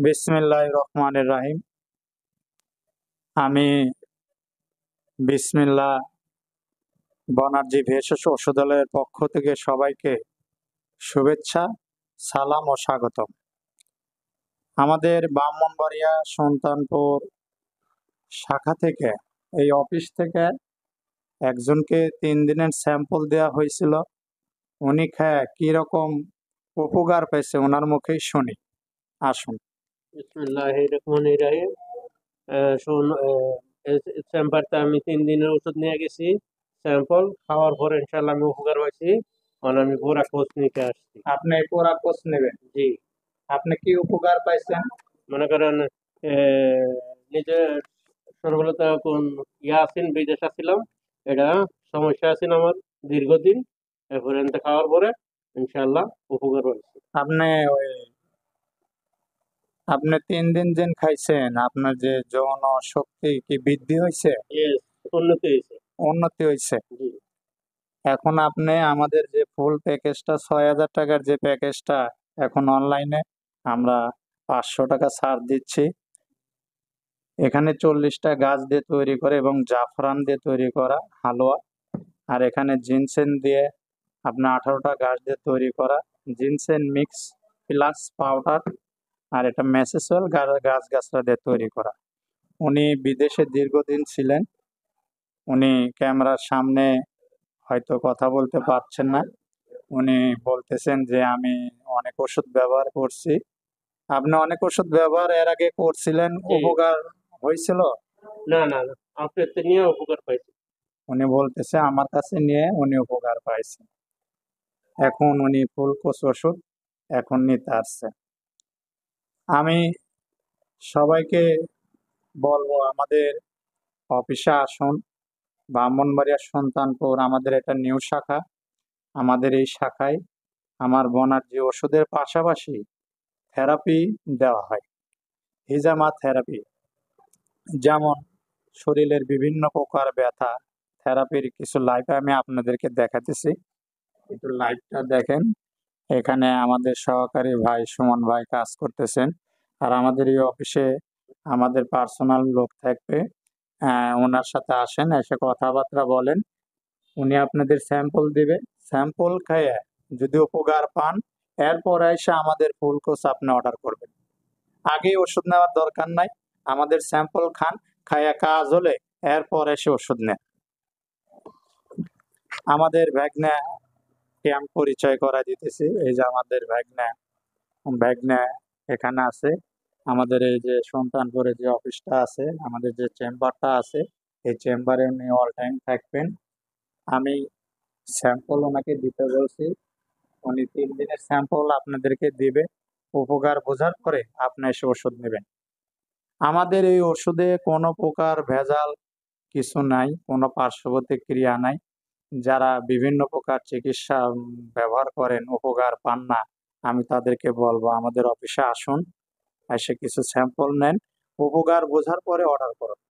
বিসমিল্লাহির রহমানির রাহিম। আমি বিসমিল্লাহ বনার্জি ভেষজ ঔষধালয়ের পক্ষ থেকে সবাইকে শুভেচ্ছা, সালাম ও স্বাগতম। আমাদের ব্রাহ্মণবাড়িয়া সুলতানপুর শাখা থেকে, এই অফিস থেকে একজনকে 3 দিনের স্যাম্পল দেওয়া হয়েছিল। উনি খেয়ে কিরকম উপকার পেয়েছে ওনার মুখেই শুনি। আসুন। বিসমিল্লাহির রহমানির রহিম। চেম্বারতে আমি 3 দিনের ওষুধ নিয়ে গেছি। স্যাম্পল খাওয়ার পর ইনশাল্লাহ আমি উপকার পাইছি। আমি পুরা কোর্স নিতে আসছি। আপনি পুরা কোর্স নেবেন? জি। আপনি কি উপকার পাইছেন? মনে করেন নিজে সর্বলতা কোন আছেন, বিদেশ আসছিলাম, এটা সমস্যা আছেন আমার দীর্ঘদিন। এরপরে খাওয়ার পরে ইনশাল্লাহ উপকার হয়েছে। আপনি ওই আপনি 3 দিন যেন খাইছেন, আপনার যে যৌন শক্তি কি বৃদ্ধি হয়েছে? উন্নতি হয়েছে। উন্নতি হয়েছে। জি। এখন আপনি আমাদের যে ফুল প্যাকেজটা 6,000 টাকার যে প্যাকেজটা, এখন অনলাইনে আমরা 500 টাকা ছাড় দিচ্ছি। এখানে 40টা গাছ দিয়ে তৈরি করে এবং জাফরান দিয়ে তৈরি করা হালুয়া, আর এখানে জিনসেন দিয়ে আপনার 18টা গাছ দিয়ে তৈরি করা জিনসেন মিক্স প্লাস পাউডার, আর এটা ম্যাসেসল গাছগাছরা দিয়ে তৈরি করা। উনি বিদেশে দীর্ঘদিন ছিলেন। উনি ক্যামেরার সামনে হয়তো কথা বলতে পারছেন না। উনি বলতেছেন যে আমি অনেক ওষুধ ব্যবহার করছি। আপনি অনেক ওষুধ ব্যবহার এর আগে করছিলেন, জি। উপকার হয়েছিল? না না না, আপনার তো নিয়ে উপকার পাইছি। উনি বলতেছে আমার কাছে নিয়ে উনি উপকার পাইছেন। এখন উনি ফুল কোর্স ওষুধ এখন নিতে আসছে। আমি সবাইকে বলবো আমাদের অফিসে আসুন। ব্রাহ্মণবাড়িয়া সুলতানপুর আমাদের এটা নিউ শাখা। আমাদের এই শাখায় আমার বনার্জি ওষুধের পাশাপাশি থেরাপি দেওয়া হয়। হিজামা থেরাপি, যেমন শরীরের বিভিন্ন প্রকার ব্যথা, থেরাপির কিছু লাইভ আমি আপনাদেরকে দেখাতেছি। একটু লাইভটা দেখেন। এখানে আমাদের সহকারী ভাই সুমন ভাই কাজ করতেছেন, আর আমাদের এই অফিসে আমাদের পার্সোনাল লোক থাকবে। ওনার সাথে আসেন, এসে কথাবার্তা বলেন। উনি আপনাদের স্যাম্পল দিবে। স্যাম্পল খেয়ে যদি উপকার পান, এরপর এসে আমাদের ফুল কোর্স আপনি অর্ডার করবেন। আগে ওষুধ নেওয়ার দরকার নাই। আমাদের স্যাম্পল খান, খায়া কাজ হলে এরপর এসে ওষুধ নেন। আমাদের ভ্যাগনা ক্যাম্প পরিচয় করা দিতেছি। এই যে আমাদের ভ্যাগনা এখানে আছে। আমাদের এই যে সুলতানপুরে যে অফিসটা আছে, আমাদের যে চেম্বারটা আছে, এই চেম্বারে উনি অল টাইম থাকবেন। আমি স্যাম্পল ওনাকে দিতে বলছি। উনি 3 দিনের স্যাম্পল আপনাদেরকে দিবে। উপকার বোঝার পরে আপনি এসে ওষুধ নেবেন। আমাদের এই ওষুধে কোনো প্রকার ভেজাল কিছু নাই, কোনো পার্শ্ব প্রতিক্রিয়া নাই। যারা বিভিন্ন প্রকার চিকিৎসা ব্যবহার করেন, উপকার পান না, আমি তাদেরকে বলবো আমাদের অফিসে আসুন, এসে কিছু স্যাম্পল নেন, উপকার বোঝার পরে অর্ডার করুন।